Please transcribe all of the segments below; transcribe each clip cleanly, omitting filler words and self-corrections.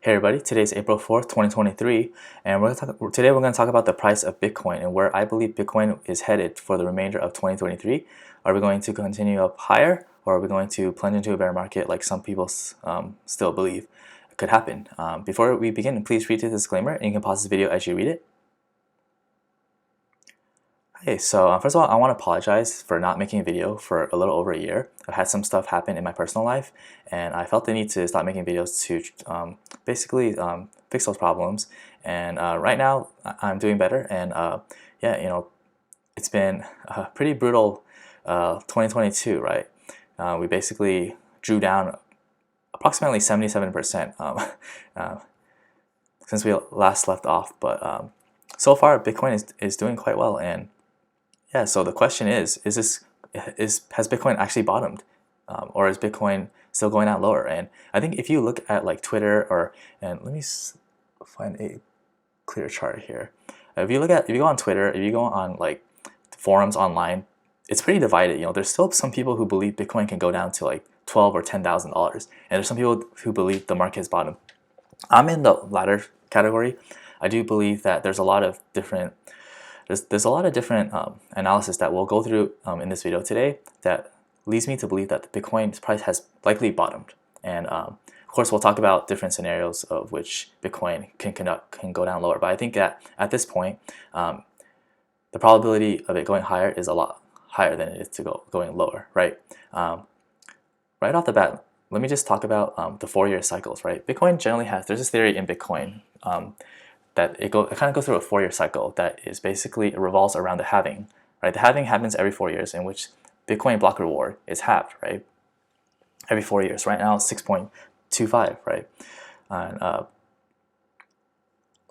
Hey everybody, today's April 4th, 2023, and today we're going to talk about the price of Bitcoin and where I believe Bitcoin is headed for the remainder of 2023. Are we going to continue up higher, or are we going to plunge into a bear market like some people still believe could happen? Before we begin, please read the disclaimer, and you can pause this video as you read it. Hey, so first of all, I want to apologize for not making a video for a little over a year. I've had some stuff happen in my personal life, and I felt the need to stop making videos to basically fix those problems. And right now, I'm doing better, and yeah, it's been a pretty brutal 2022, right? We basically drew down approximately 77% since we last left off, but so far Bitcoin is doing quite well. And yeah, so the question is has Bitcoin actually bottomed, or is Bitcoin still going out lower? And I think if you look at like Twitter and let me find a clear chart here. If you go on Twitter, if you go on like forums online, it's pretty divided. There's still some people who believe Bitcoin can go down to like $12,000 or $10,000, and there's some people who believe the market has bottomed. I'm in the latter category. I do believe that there's a lot of different analysis that we'll go through in this video today that leads me to believe that the Bitcoin price has likely bottomed. And of course, we'll talk about different scenarios of which Bitcoin can go down lower. But I think that at this point, the probability of it going higher is a lot higher than it is to going lower, right? Right off the bat, let me just talk about the 4-year cycles, right? Bitcoin generally there's this theory in Bitcoin that it kind of goes through a 4-year cycle that is basically, it revolves around the halving, right? The halving happens every 4 years, in which Bitcoin block reward is halved, right? Every 4 years. Right now it's 6.25, right? And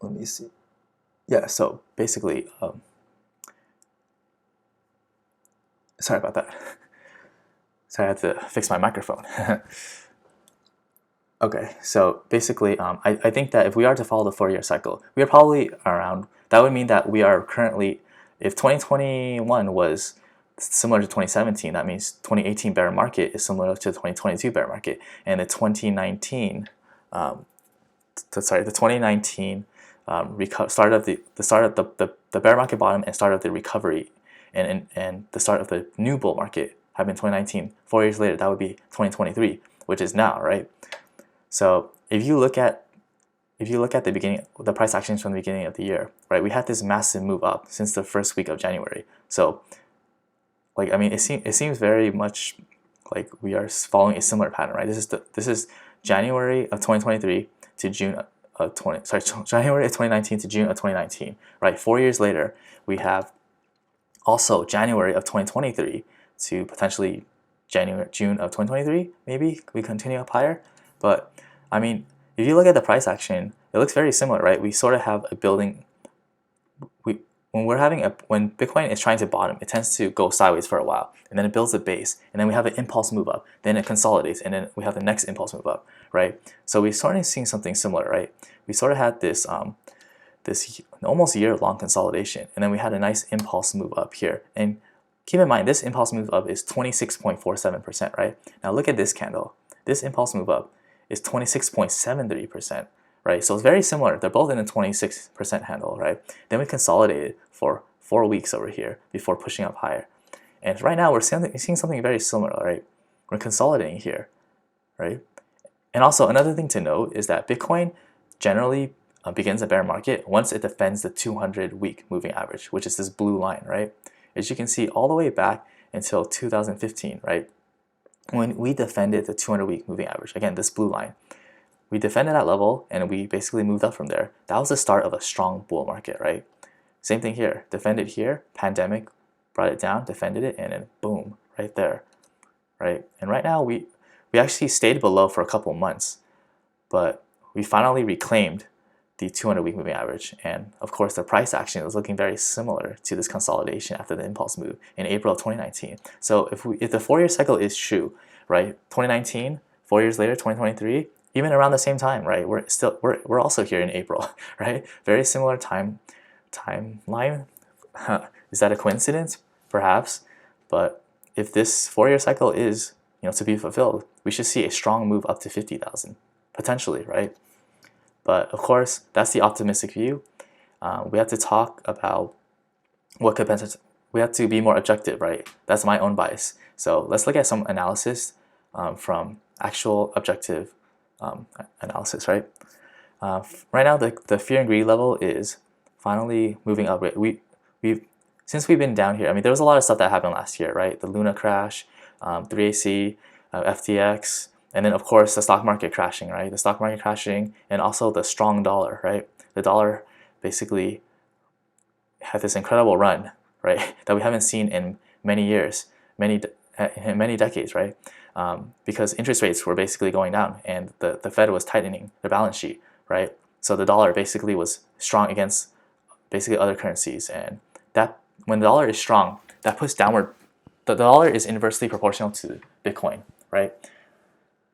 let me see. Yeah, so basically, sorry about that. Sorry, I had to fix my microphone. Okay, so basically, I think that if we are to follow the 4-year cycle, we are probably around, that would mean that we are currently, if 2021 was similar to 2017, that means 2018 bear market is similar to the 2022 bear market, and the 2019, start of the bear market bottom and start of the recovery, and the start of the new bull market happened in 2019. 4 years later, that would be 2023, which is now, right? So if you look at the beginning, the price actions from the beginning of the year, right? We had this massive move up since the first week of January. So, like, I mean, it seems very much like we are following a similar pattern, right? This is January of 2023 to June of January of 2019 to June of 2019, right? 4 years later, we have also January of 2023 to potentially June of 2023. Maybe we continue up higher, but I mean, if you look at the price action, it looks very similar, right? We sort of have a building. When Bitcoin is trying to bottom, it tends to go sideways for a while, and then it builds a base, and then we have an impulse move up, then it consolidates, and then we have the next impulse move up, right? So we're sort of seeing something similar, right? We sort of had this this almost year-long consolidation, and then we had a nice impulse move up here. And keep in mind, this impulse move up is 26.47%, right? Now look at this candle. This impulse move up is 26.73%, right? So it's very similar. They're both in the 26% handle, right? Then we consolidated for 4 weeks over here before pushing up higher. And right now we're seeing something very similar, right? We're consolidating here, right? And also another thing to note is that Bitcoin generally begins a bear market once it defends the 200-week moving average, which is this blue line, right? As you can see, all the way back until 2015, right? When we defended the 200-week moving average, again, this blue line, we defended that level and we basically moved up from there. That was the start of a strong bull market, right? Same thing here, defended here, pandemic, brought it down, defended it, and then boom, right there, right? And right now we actually stayed below for a couple months, but we finally reclaimed the 200-week moving average. And of course, the price action is looking very similar to this consolidation after the impulse move in April of 2019. So if the 4-year cycle is true, right? 2019, 4 years later, 2023, even around the same time, right? We're also here in April, right? Very similar timeline. Is that a coincidence? Perhaps, but if this 4-year cycle is to be fulfilled, we should see a strong move up to 50,000 potentially, right? But of course, that's the optimistic view. We have to talk about what could potentially, we have to be more objective, right? That's my own bias. So let's look at some analysis from actual objective analysis, right? Right now, the fear and greed level is finally moving up. Since we've been down here, I mean, there was a lot of stuff that happened last year, right? The Luna crash, 3AC, FTX, and then of course the stock market crashing, right? The stock market crashing, and also the strong dollar, right? The dollar basically had this incredible run, right? That we haven't seen in many years, many decades, right? Because interest rates were basically going down, and the Fed was tightening the balance sheet, right? So the dollar basically was strong against basically other currencies, and that when the dollar is strong, that puts downward. The dollar is inversely proportional to Bitcoin, right?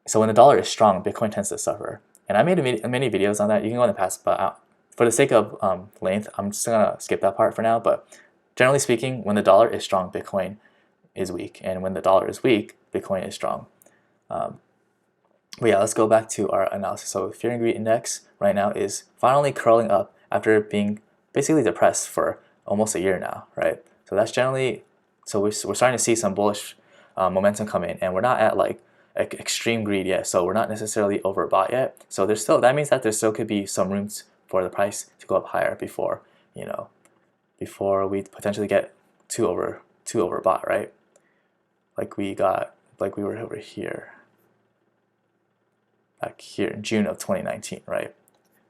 So when the dollar is strong, Bitcoin tends to suffer. And I made many videos on that. You can go in the past, but for the sake of length, I'm just gonna skip that part for now. But generally speaking, when the dollar is strong, Bitcoin is weak, and when the dollar is weak, Bitcoin is strong. But yeah, let's go back to our analysis. So fear and greed index right now is finally curling up after being basically depressed for almost a year now, right? So that's generally, so we're starting to see some bullish momentum come in, and we're not at like extreme greed yet, so we're not necessarily overbought yet. So there's still, that means that there still could be some room for the price to go up higher before, you know, before we potentially get too overbought, right? Like we were over here, back here in June of 2019, right?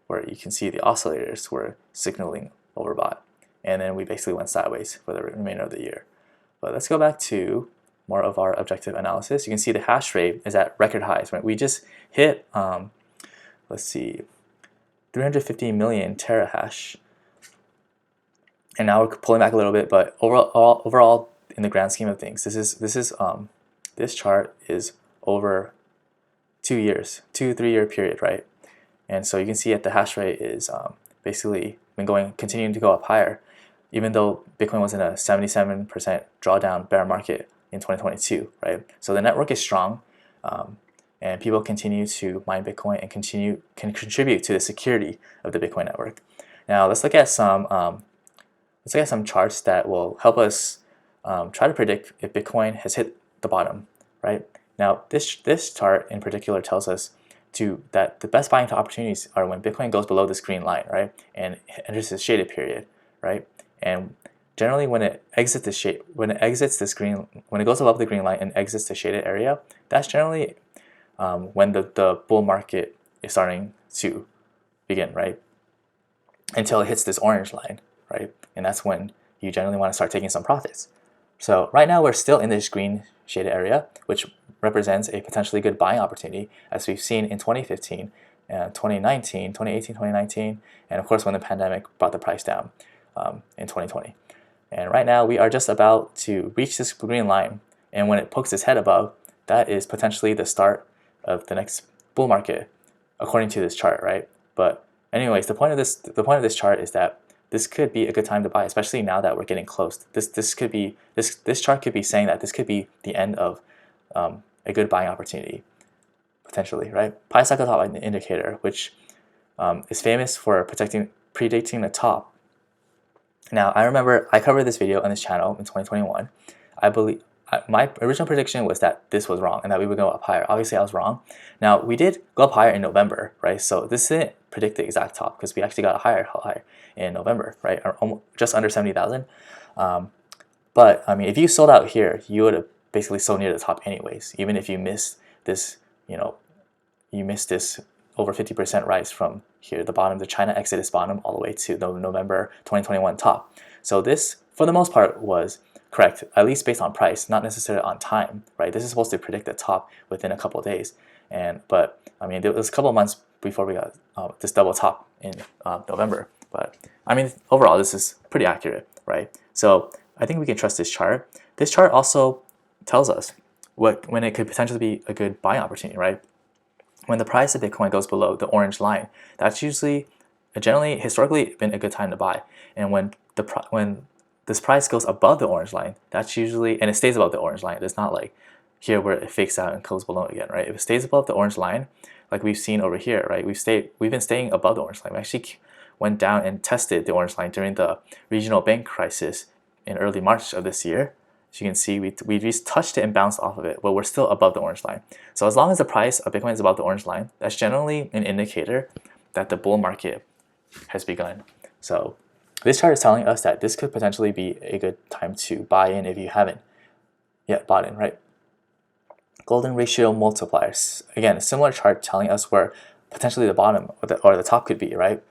Where you can see the oscillators were signaling overbought, and then we basically went sideways for the remainder of the year. But let's go back to more of our objective analysis. You can see the hash rate is at record highs, right? We just hit, let's see, 350 million terahash, and now we're pulling back a little bit. But overall, in the grand scheme of things, this chart is over 2 years, 2-3 year period, right? And so you can see that the hash rate is basically been continuing to go up higher, even though Bitcoin was in a 77% drawdown bear market in 2022, right? So the network is strong, and people continue to mine Bitcoin and can contribute to the security of the Bitcoin network. Now let's look at some charts that will help us try to predict if Bitcoin has hit the bottom, right? Now this chart in particular tells us that the best buying opportunities are when Bitcoin goes below this green line, right, and enters this shaded period, right? And generally, when it goes above the green line and exits the shaded area, that's generally when the bull market is starting to begin, right? Until it hits this orange line, right? And that's when you generally want to start taking some profits. So right now we're still in this green shaded area, which represents a potentially good buying opportunity, as we've seen in 2015, 2018, 2019, and of course when the pandemic brought the price down in 2020. And right now we are just about to reach this green line, and when it pokes its head above, that is potentially the start of the next bull market, according to this chart, right? But anyways, the point of this chart is that this could be a good time to buy, especially now that we're getting close. This chart could be saying that this could be the end of a good buying opportunity, potentially, right? Pi cycle top indicator, which is famous for predicting the top. Now, I remember I covered this video on this channel in 2021. I believe my original prediction was that this was wrong and that we would go up higher. Obviously, I was wrong. Now, we did go up higher in November, right? So this didn't predict the exact top because we actually got a higher in November, right? Or just under 70,000. But I mean, if you sold out here, you would have basically sold near the top anyways, even if you missed this, you missed this over 50% rise from here, the bottom, the China exodus bottom, all the way to the November 2021 top. So this, for the most part, was correct, at least based on price, not necessarily on time, right? This is supposed to predict the top within a couple of days, but I mean, it was a couple of months before we got this double top in November. But I mean, overall, this is pretty accurate, right? So I think we can trust this chart. This chart also tells us when it could potentially be a good buying opportunity, right? When the price of Bitcoin goes below the orange line, that's usually generally historically been a good time to buy. And when this price goes above the orange line, that's usually, and it stays above the orange line. It's not like here where it fakes out and goes below again, right? If it stays above the orange line, like we've seen over here, right? We've been staying above the orange line. We actually went down and tested the orange line during the regional bank crisis in early March of this year. As you can see, we just touched it and bounced off of it, but we're still above the orange line. So as long as the price of Bitcoin is above the orange line, that's generally an indicator that the bull market has begun. So this chart is telling us that this could potentially be a good time to buy in if you haven't yet bought in, right? Golden ratio multipliers. Again, a similar chart telling us where potentially the bottom or the top could be, right?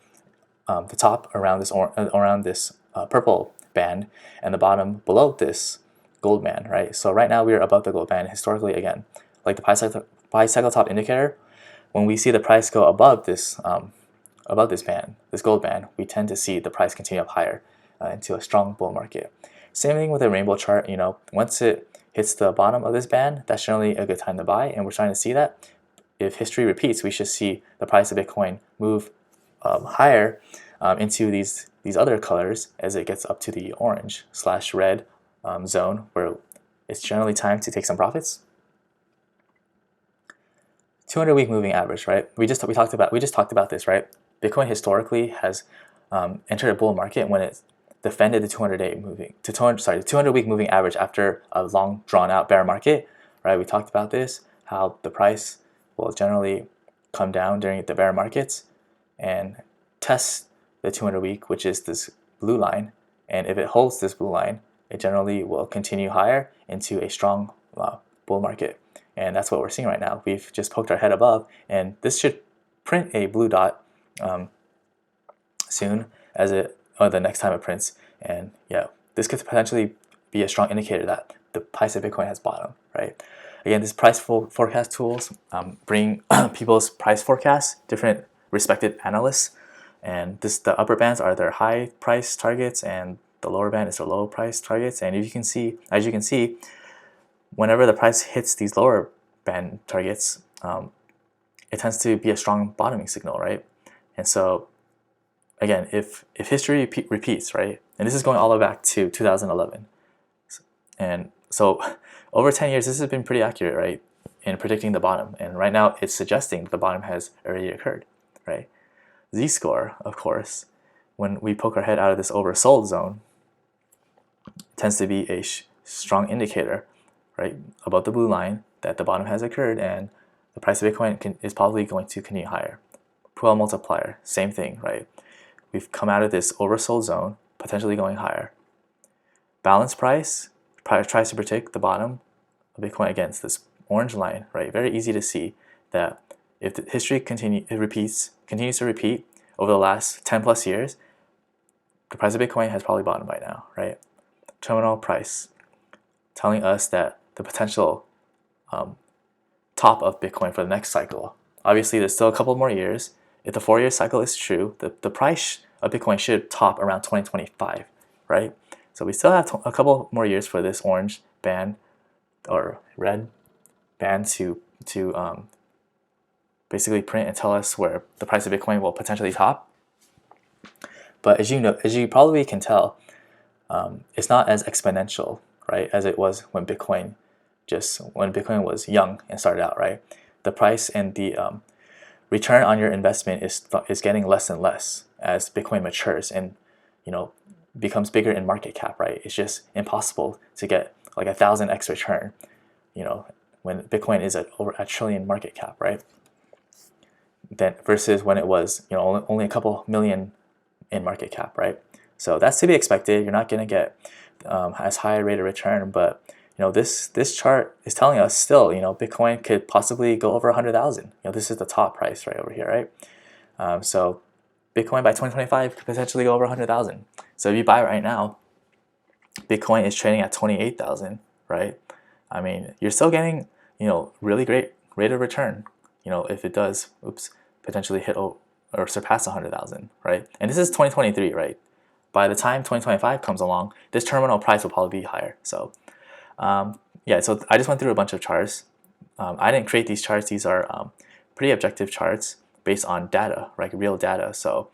The top around this purple band, and the bottom below this gold band, right? So right now we are above the gold band historically. Again, like the price cycle top indicator, when we see the price go above this band, this gold band, we tend to see the price continue up higher into a strong bull market. Same thing with the rainbow chart. Once it hits the bottom of this band, that's generally a good time to buy, and we're trying to see that. If history repeats, we should see the price of Bitcoin move higher into these other colors as it gets up to the orange/red zone, where it's generally time to take some profits. 200-week moving average, right? We just talked about this, right? Bitcoin historically has entered a bull market when it defended the 200-week moving average after a long drawn out bear market, right? We talked about this, how the price will generally come down during the bear markets and test the 200-week, which is this blue line, and if it holds this blue line, it generally will continue higher into a strong bull market, and that's what we're seeing right now. We've just poked our head above, and this should print a blue dot soon, or the next time it prints, and yeah, this could potentially be a strong indicator that the price of Bitcoin has bottomed, right? Again, these price forecast tools bring people's price forecasts, different respected analysts, and the upper bands are their high price targets, and the lower band is their low price targets. And as you can see, whenever the price hits these lower band targets, it tends to be a strong bottoming signal, right? And so, again, if history repeats, right, and this is going all the way back to 2011, and so over 10 years, this has been pretty accurate, right, in predicting the bottom. And right now, it's suggesting that the bottom has already occurred, right? Z-score, of course, when we poke our head out of this oversold zone, tends to be a strong indicator, right, above the blue line that the bottom has occurred and the price of Bitcoin is probably going to continue higher. Pull multiplier, same thing, right? We've come out of this oversold zone, potentially going higher. Balance price tries to predict the bottom of Bitcoin against this orange line, right? Very easy to see that if the history continues to repeat over the last 10 plus years, the price of Bitcoin has probably bottomed by now, right? Terminal price, telling us that the potential top of Bitcoin for the next cycle. Obviously, there's still a couple more years. If the 4-year cycle is true, the price of Bitcoin should top around 2025, right? So we still have a couple more years for this orange band or red band to basically print and tell us where the price of Bitcoin will potentially top. But as you probably can tell, it's not as exponential, right, as it was when Bitcoin was young and started out, right? The price and the return on your investment is getting less and less as Bitcoin matures and becomes bigger in market cap, right? It's just impossible to get like 1,000x return, when Bitcoin is at over $1 trillion market cap, right? Then versus when it was only a couple million in market cap, right? So that's to be expected. You're not going to get as high a rate of return, but this chart is telling us still, Bitcoin could possibly go over 100,000. This is the top price right over here, right? So Bitcoin by 2025 could potentially go over 100,000. So if you buy right now, Bitcoin is trading at 28,000, right? I mean, you're still getting, really great rate of return, if it does, potentially hit or surpass 100,000, right? And this is 2023, right? By the time 2025 comes along, this terminal price will probably be higher. So yeah, so I just went through a bunch of charts. I didn't create these charts. These are pretty objective charts based on data, like real data. So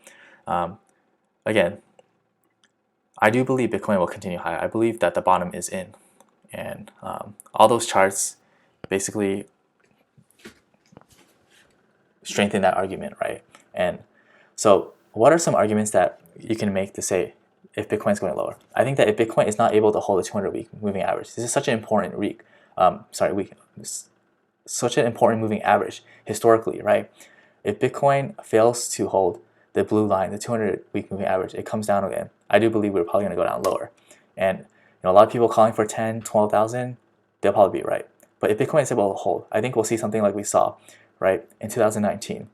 again, I do believe Bitcoin will continue high. I believe that the bottom is in. And all those charts basically strengthen that argument, right? And so what are some arguments that you can make to say if Bitcoin is going lower? I think that if Bitcoin is not able to hold a 200-week moving average, this is such an important such an important moving average historically, right? If Bitcoin fails to hold the blue line, the 200-week moving average, it comes down again. I do believe we're probably going to go down lower. And a lot of people calling for 10, 12,000, they'll probably be right. But if Bitcoin is able to hold, I think we'll see something like we saw, right, in 2019,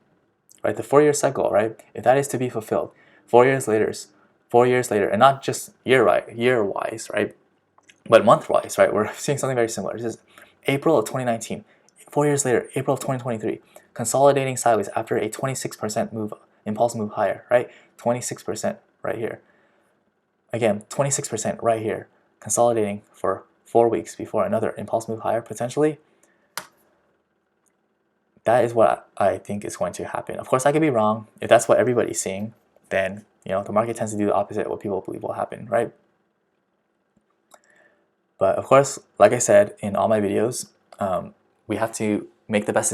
right? The 4-year cycle, right? If that is to be fulfilled, 4 years later, and not just year-wise, right, but month-wise, right? We're seeing something very similar. This is April of 2019. 4 years later, April of 2023, consolidating sideways after a 26% move, impulse move higher, right? 26% right here. Again, 26% right here, consolidating for 4 weeks before another impulse move higher potentially. That is what I think is going to happen. Of course, I could be wrong. If that's what everybody's seeing, then the market tends to do the opposite of what people believe will happen, right? But of course, like I said in all my videos, we have to make the best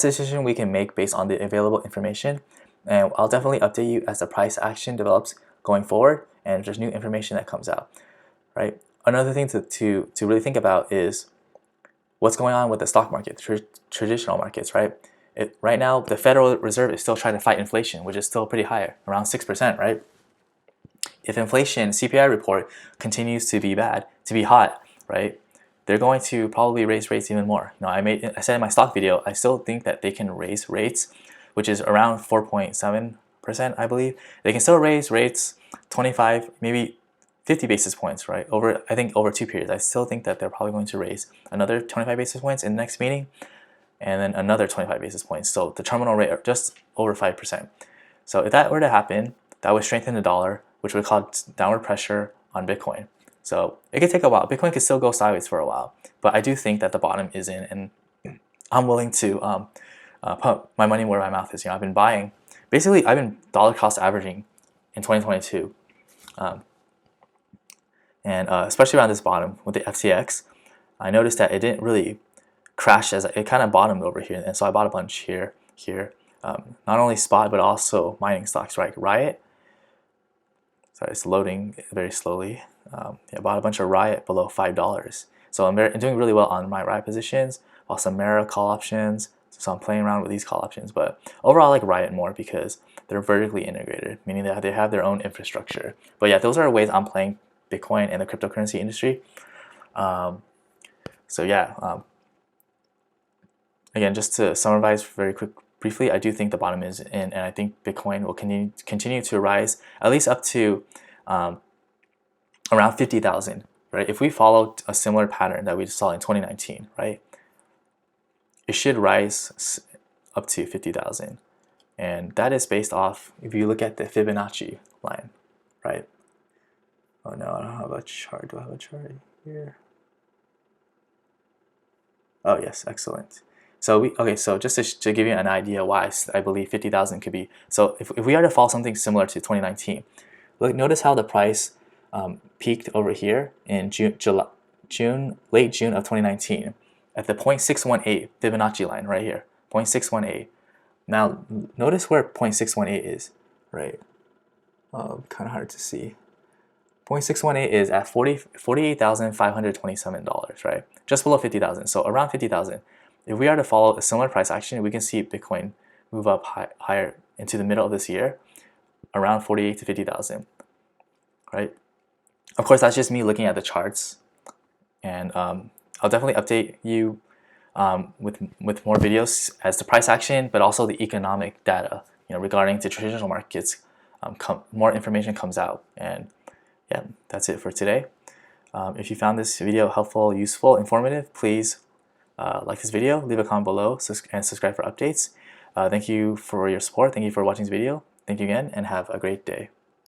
decision we can make based on the available information. And I'll definitely update you as the price action develops going forward and if there's new information that comes out, right? Another thing to really think about is what's going on with the stock market, traditional markets, right? Right now, the Federal Reserve is still trying to fight inflation, which is still pretty high, around 6%, right? If inflation, CPI report, continues to be hot, right, they're going to probably raise rates even more. I said in my stock video, I still think that they can raise rates, which is around 4.7%, I believe. They can still raise rates 25, maybe 50 basis points, right? I think over 2 periods. I still think that they're probably going to raise another 25 basis points in the next meeting, and then another 25 basis points. So the terminal rate are just over 5%. So if that were to happen, that would strengthen the dollar, which would cause downward pressure on Bitcoin. So it could take a while. Bitcoin could still go sideways for a while, but I do think that the bottom is in, and I'm willing to put my money where my mouth is. I've been buying. Basically, I've been dollar cost averaging in 2022, and especially around this bottom with the FTX, I noticed that it didn't really crash as it kind of bottomed over here, and so I bought a bunch here. Not only spot but also mining stocks, right? Riot. Sorry, it's loading very slowly. I bought a bunch of Riot below $5. So I'm doing really well on my Riot positions. Bought some Mara call options. So I'm playing around with these call options. But overall, I like Riot more because they're vertically integrated, meaning that they have their own infrastructure. But yeah, those are ways I'm playing Bitcoin and the cryptocurrency industry. Again, just to summarize briefly, I do think the bottom is in, and I think Bitcoin will continue to rise at least up to around 50,000, right? If we follow a similar pattern that we saw in 2019, right, it should rise up to 50,000, and that is based off, if you look at the Fibonacci line, right? Oh no, I don't have a chart. Do I have a chart here? Oh yes, excellent. So so just to give you an idea why I believe 50,000 could be. So if we are to follow something similar to 2019, notice how the price peaked over here in late June of 2019 at the 0.618 Fibonacci line right here, 0.618. Now notice where 0.618 is, right? Kind of hard to see. 0.618 is at $48,527, right? Just below 50,000, so around 50,000. If we are to follow a similar price action, we can see Bitcoin move up higher into the middle of this year, around 48 to 50,000, right? Of course, that's just me looking at the charts, and I'll definitely update you with more videos as the price action, but also the economic data, regarding the traditional markets. More information comes out, and yeah, that's it for today. If you found this video helpful, useful, informative, please like this video, leave a comment below, and subscribe for updates. Thank you for your support. Thank you for watching this video. Thank you again, and have a great day.